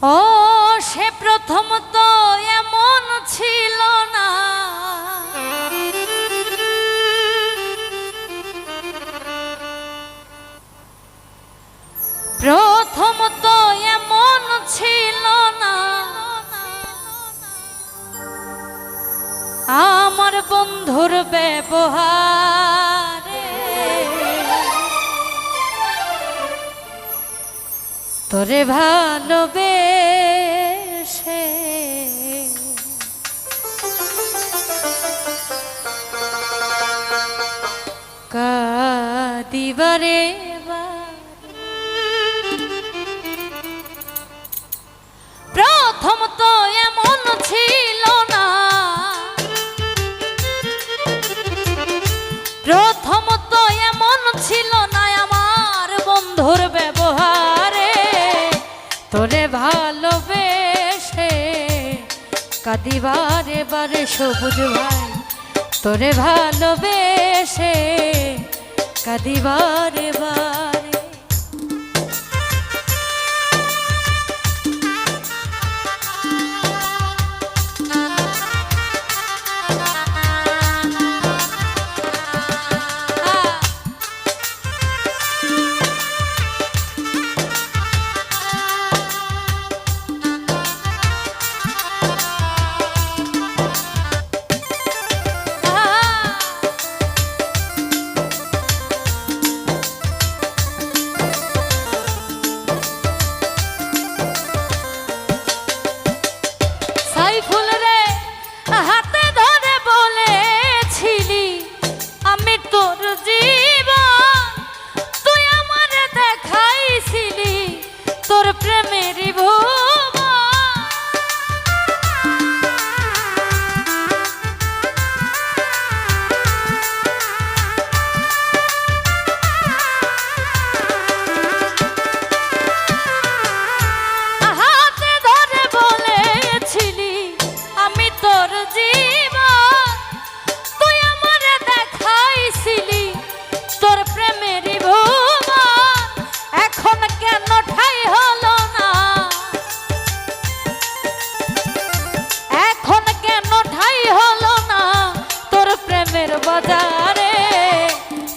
ও সে প্রথম তো এমন ছিল না, প্রথম তো এমন ছিল না, আমার বন্ধুর ব্যবহারে তোরে ভালোবেসে কাঁদিবারে প্রথম তো এমন ছিল না, প্রথম তো এমন ছিল না, আমার বন্ধুর ব্যবহারে তোরে ভালোবেসে কাঁদিবারে বারে সবুজ ভাই, তোরে ভালোবেসে কাঁদিবারে বারে।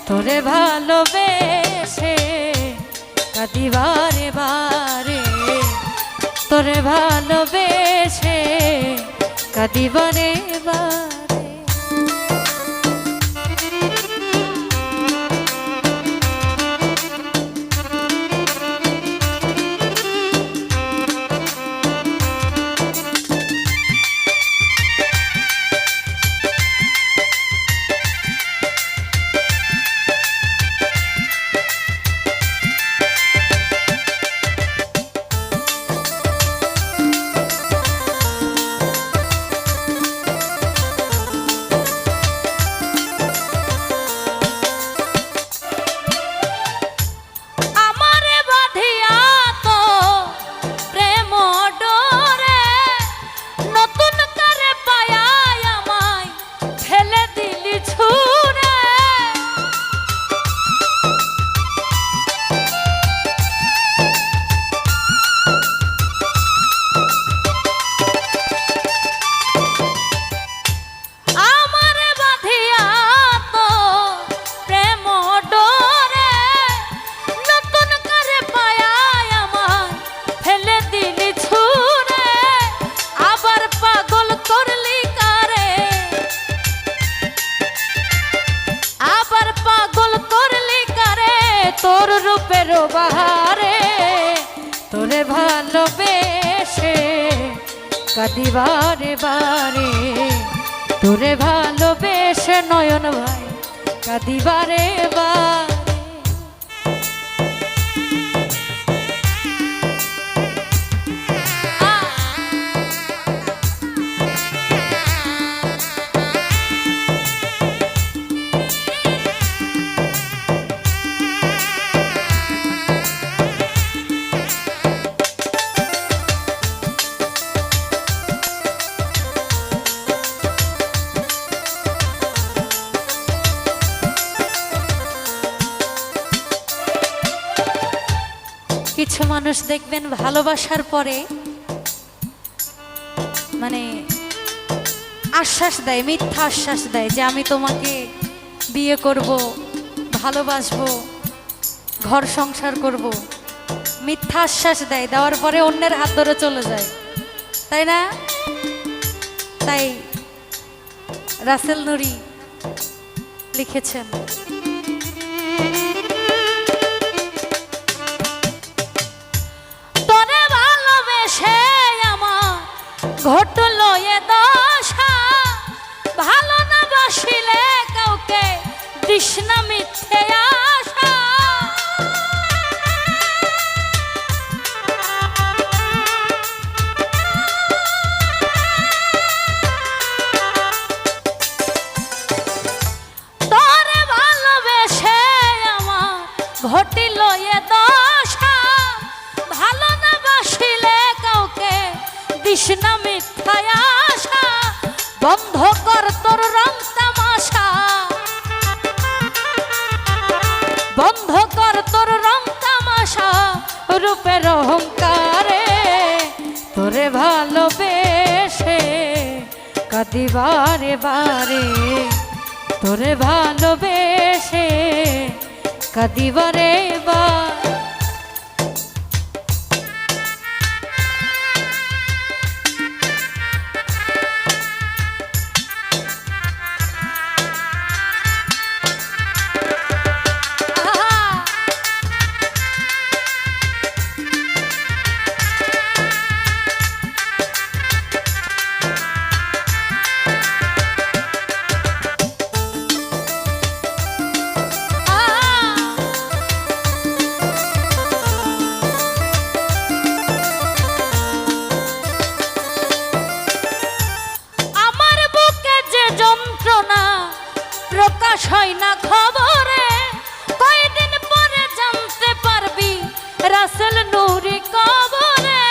তোরে ভালোবেসে কাঁদিবারে বারে, তোরে ভালোবেসে কাঁদিবারে বারে। তোর রূপের বাহারে তোরে ভালোবেসে কাঁদিবারে বারে, তোরে ভালোবেসে নয়ন ভাই কাঁদিবারে বারে। কিছু মানুষ দেখবেন ভালোবাসার পরে মানে আশ্বাস দেয়, মিথ্যা আশ্বাস দেয় যে আমি তোমাকে বিয়ে করব, ভালোবাসবো, ঘর সংসার করব, মিথ্যা আশ্বাস দেয়, দেওয়ার পরে অন্যের হাত ধরে চলে যায়, তাই না? তাই রাসেল নুরি লিখেছেন, তোরে ভালোবেসে আমার ঘটলো এ দশা, ভালো না বাসিলে কাউকে দিস না মিথ্যে আশা। তোরে ভালোবেসে আমার ঘটিল এ দশা, ভালো না বাসিলে কাউকে দিস না মিথ্যা আশা। বন্ধ কর তোর রং তামাশা, বন্ধ কর তোর রং তামাশা, রূপের অহংকারে তোরে ভালোবেসে কাঁদি বারে বারে, তোরে ভালোবেসে কাঁদি বারে বার। প্রকাশ হয় না খবরে, কয়দিন পরে জানতে পারবি রাসেল নুরি কবরে।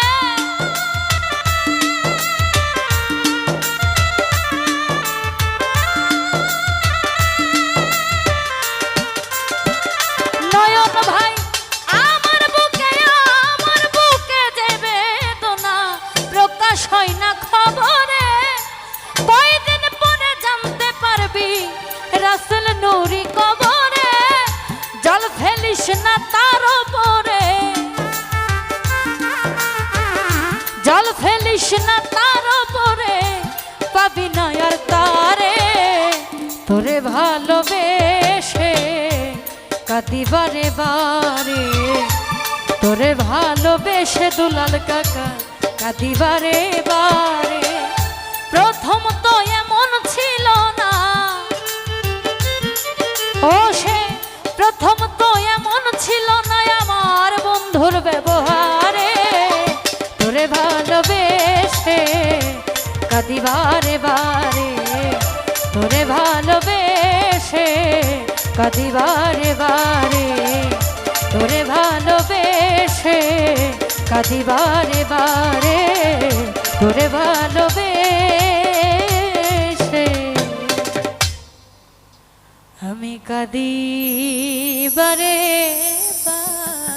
নয়ন ভাই আমার বুকে যে বেদনা প্রকাশ হয় না খবরে, কয়দিন পরে জানতে পারবি রাসেল নুরি কবরে। জল ফেলিস না তার উপরে, জল ফেলিস না তার উপরে, পাবি না আর তারে। তোরে ভালোবেসে কাঁদি বারে বারে, তোরে ভালোবেসে দুলাল কাকা কাঁদি বারে বারে। প্রথম তো এমন ছিল না, ও সে প্রথম তো এমন ছিল না আমার বন্ধুর ব্যবহারে। তোরে ভালোবেসে কাঁদি বারে বারে, তোরে ভালোবেসে কাঁদি বারে বারে, তোরে ভালোবেসে কাঁদি বারে বারে, তোরে ভালোবেসে আমি কাঁদি বারে বারে।